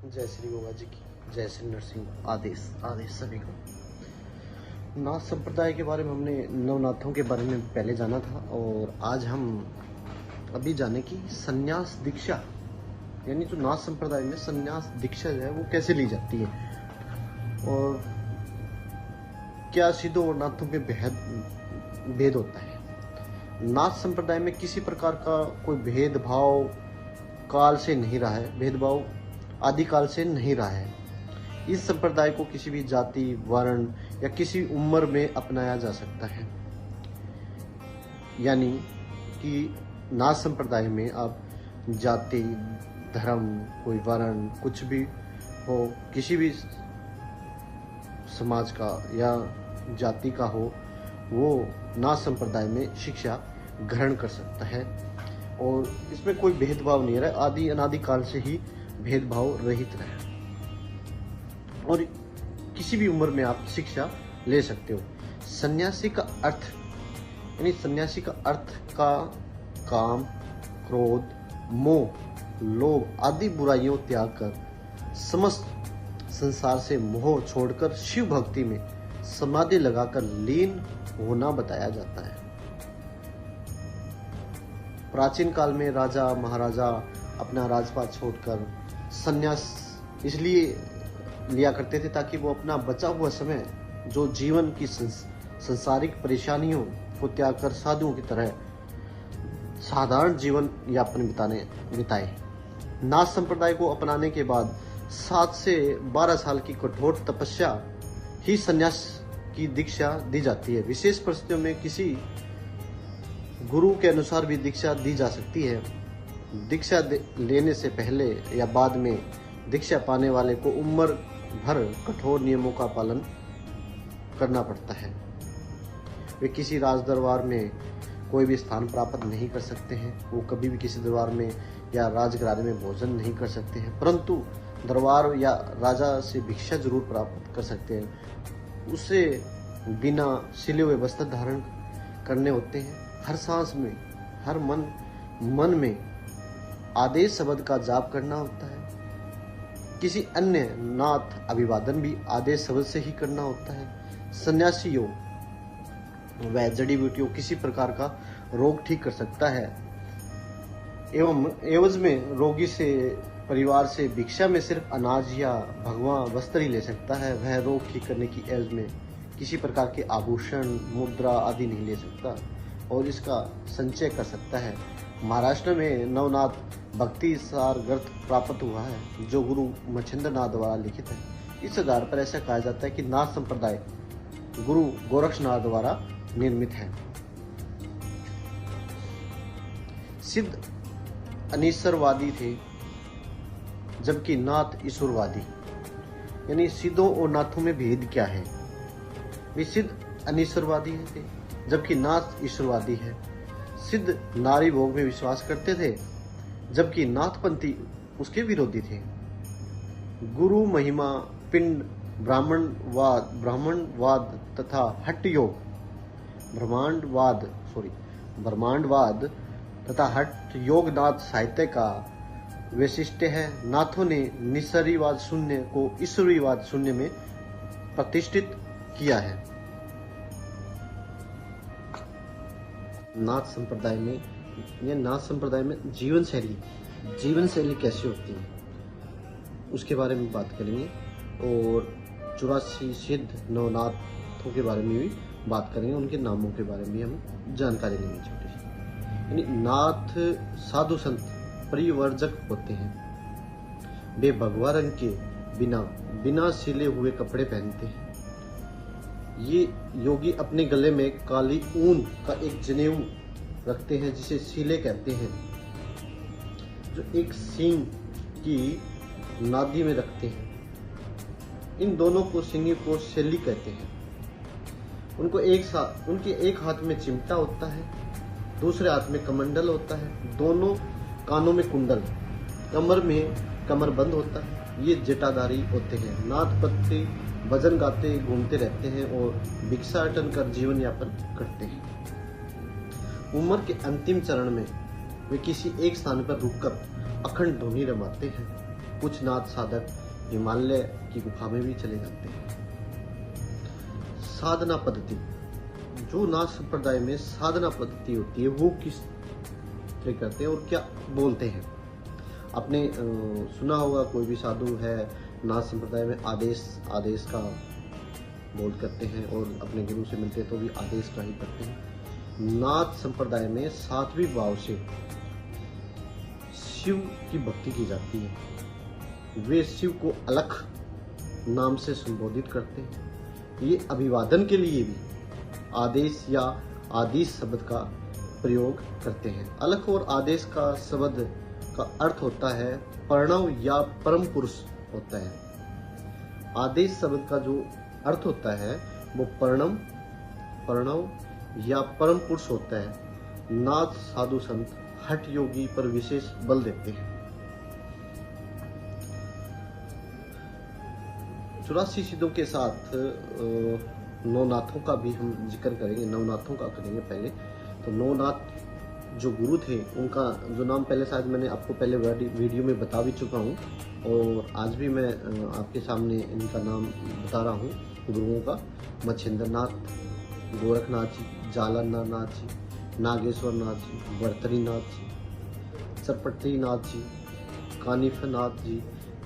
जय श्री गोगा जी की, जय श्री नरसिंह। आदेश आदेश सभी को। नाथ संप्रदाय के बारे में हमने नवनाथों के बारे में पहले जाना था और आज हम अभी जाने की संन्यास दीक्षा, यानी जो नाथ संप्रदाय में संन्यास दीक्षा जो है वो कैसे ली जाती है और क्या सिद्धों और नाथों में भेद होता है। नाथ संप्रदाय में किसी प्रकार का कोई भेदभाव काल से नहीं रहा है, भेदभाव आदिकाल से नहीं रहा है। इस संप्रदाय को किसी भी जाति, वर्ण या किसी उम्र में अपनाया जा सकता है। यानी कि नाथ संप्रदाय में आप जाति, धर्म, कोई वर्ण कुछ भी हो, किसी भी समाज का या जाति का हो, वो नाथ संप्रदाय में शिक्षा ग्रहण कर सकता है और इसमें कोई भेदभाव नहीं रहा। आदि अनादि काल से ही भेदभाव रहित रहा और किसी भी उम्र में आप शिक्षा ले सकते हो। सन्यासी का अर्थ, यानी सन्यासी का अर्थ का काम, क्रोध, मोह, लोभ आदि बुराइयों त्याग कर समस्त संसार से मोह छोड़कर शिव भक्ति में समाधि लगाकर लीन होना बताया जाता है। प्राचीन काल में राजा महाराजा अपना राजपाट छोड़कर संन्यास इसलिए लिया करते थे ताकि वो अपना बचा हुआ समय जो जीवन की संसारिक परेशानियों को त्याग कर साधुओं की तरह साधारण जीवन यापन बिताए। नाथ संप्रदाय को अपनाने के बाद 7 से 12 साल की कठोर तपस्या ही संन्यास की दीक्षा दी जाती है। विशेष परिस्थितियों में किसी गुरु के अनुसार भी दीक्षा दी जा सकती है। दीक्षा लेने से पहले या बाद में दीक्षा पाने वाले को उम्र भर कठोर नियमों का पालन करना पड़ता है। वे किसी राज दरबार में कोई भी स्थान प्राप्त नहीं कर सकते हैं। वो कभी भी किसी दरबार में या राजघराने में भोजन नहीं कर सकते हैं, परंतु दरबार या राजा से भिक्षा जरूर प्राप्त कर सकते हैं। उसे बिना सिले हुए वस्त्र धारण करने होते हैं। हर सांस में, हर मन में आदेश शब्द का जाप करना होता है। किसी अन्य नाथ अभिवादन भी आदेश शब्द से ही करना होता है। सन्यासियों व जड़ी बूटियों किसी प्रकार का रोग ठीक कर सकता है एवं एवज में रोगी से परिवार से भिक्षा में सिर्फ अनाज या भगवा वस्त्र ही ले सकता है। वह रोग ठीक करने की एवज में किसी प्रकार के आभूषण, मुद्रा आदि नहीं ले सकता और इसका संचय कर सकता है। महाराष्ट्र में नवनाथ भक्ति सार ग्रंथ प्राप्त हुआ है जो गुरु मच्छिंद्र नाथ द्वारा लिखित है। इस आधार पर ऐसा कहा जाता है कि नाथ संप्रदाय गुरु गोरक्षनाथ द्वारा निर्मित है। सिद्ध अनीश्वरवादी थे जबकि नाथ ईश्वरवादी। यानी सिद्धों और नाथों में भेद क्या है? वे सिद्ध अनीश्वरवादी थे जबकि नाथ ईश्वरवादी है। सिद्ध नारी भोग में विश्वास करते थे जबकि नाथपंथी उसके विरोधी थे। गुरु महिमा, पिंड, ब्राह्मणवाद तथा हठ योग, ब्रह्मांडवाद तथा हठ योग नाथ साहित्य का वैशिष्ट्य है। नाथों ने निसरीवाद शून्य को ईश्वरीवाद शून्य में प्रतिष्ठित किया है। नाथ संप्रदाय में जीवन शैली कैसी होती है उसके बारे में बात करेंगे और 84 सिद्ध नवनाथों के बारे में भी बात करेंगे। उनके नामों के बारे में हम जानकारी लेंगे छोटी सी। यानी नाथ साधु संत परिवर्जक होते हैं। वे भगवा रंग के बिना सिले हुए कपड़े पहनते हैं। ये योगी अपने गले में काली ऊन का एक जनेऊ रखते हैं जिसे सीले कहते हैं, जो एक सींग की नादी में रखते हैं। इन दोनों को सिंगी को शैली कहते हैं। उनके एक हाथ में चिमटा होता है, दूसरे हाथ में कमंडल होता है, दोनों कानों में कुंडल, कमर में कमरबंद होता है। ये जटाधारी होते हैं। नाथपंथी भजन गाते घूमते रहते हैं और भिक्षाटन कर जीवन यापन करते हैं। उम्र के अंतिम चरण में वे किसी एक स्थान पर रुककर अखंड ध्वनि रमाते हैं। कुछ नाथ साधक हिमालय की गुफा में भी चले जाते हैं। साधना पद्धति, जो नाथ संप्रदाय में साधना पद्धति होती है वो किस तरह करते हैं और क्या बोलते हैं। आपने सुना होगा, कोई भी साधु है नाथ संप्रदाय में आदेश का बोल करते हैं और अपने गुरु से मिलते तो भी आदेश का ही करते हैं। नाथ संप्रदाय में सातवीं भाव से शिव की भक्ति की जाती है। वे शिव को अलख नाम से संबोधित करते हैं। ये अभिवादन के लिए भी आदेश या आदेश शब्द का प्रयोग करते हैं। अलख और आदेश का शब्द का अर्थ होता है प्रणव या परम पुरुष होता है। आदेश शब्द का जो अर्थ होता है वो प्रणव या परम पुरुष होता है। नाथ साधु संत हठ योगी पर विशेष बल देते हैं। 84 सिद्धों के साथ नवनाथों का भी हम जिक्र करेंगे। नवनाथों का करेंगे पहले। तो नवनाथ जो गुरु थे उनका जो नाम पहले शायद मैंने आपको पहले वीडियो में बता भी चुका हूँ और आज भी मैं आपके सामने इनका नाम बता रहा हूँ गुरुओं का। मच्छिंद्र नाथ, गोरखनाथ जी, जालंधर नाथ जी, नागेश्वर नाथ जी, भर्तरीनाथ जी, सरपट्टीनाथ जी, कानिफनाथ जी,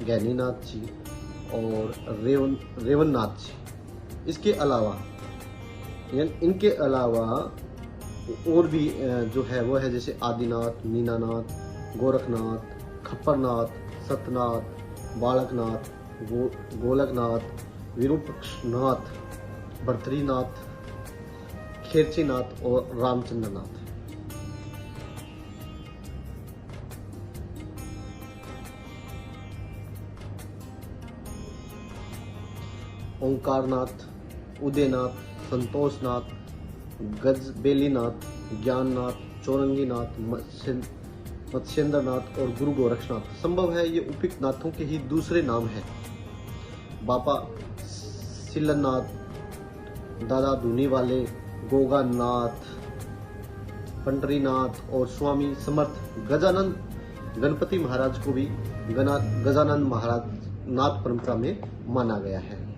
गैनीनाथ जी और रेवननाथ जी। इसके अलावा इनके अलावा और भी जो है वो है जैसे आदिनाथ, मीनानाथ, गोरखनाथ, खप्परनाथ, सतनाथ, बालकनाथ, गोलकनाथ, विरूपक्षनाथ, भर्तरीनाथ, खेरचीनाथ और रामचंद्रनाथ। ओंकारनाथ, उदयनाथ, संतोषनाथ, गजबेलीनाथ, ज्ञाननाथ, चौरंगीनाथ, मत्स्येंद्रनाथ और गुरु गोरक्षनाथ। संभव है ये उपयुक्त नाथों के ही दूसरे नाम हैं। बाबा सिलनाथ, दादा धूनी वाले, गोगानाथ, पंडरीनाथ और स्वामी समर्थ गजानंद गणपति महाराज को भी गजानंद महाराज नाथ परंपरा में माना गया है।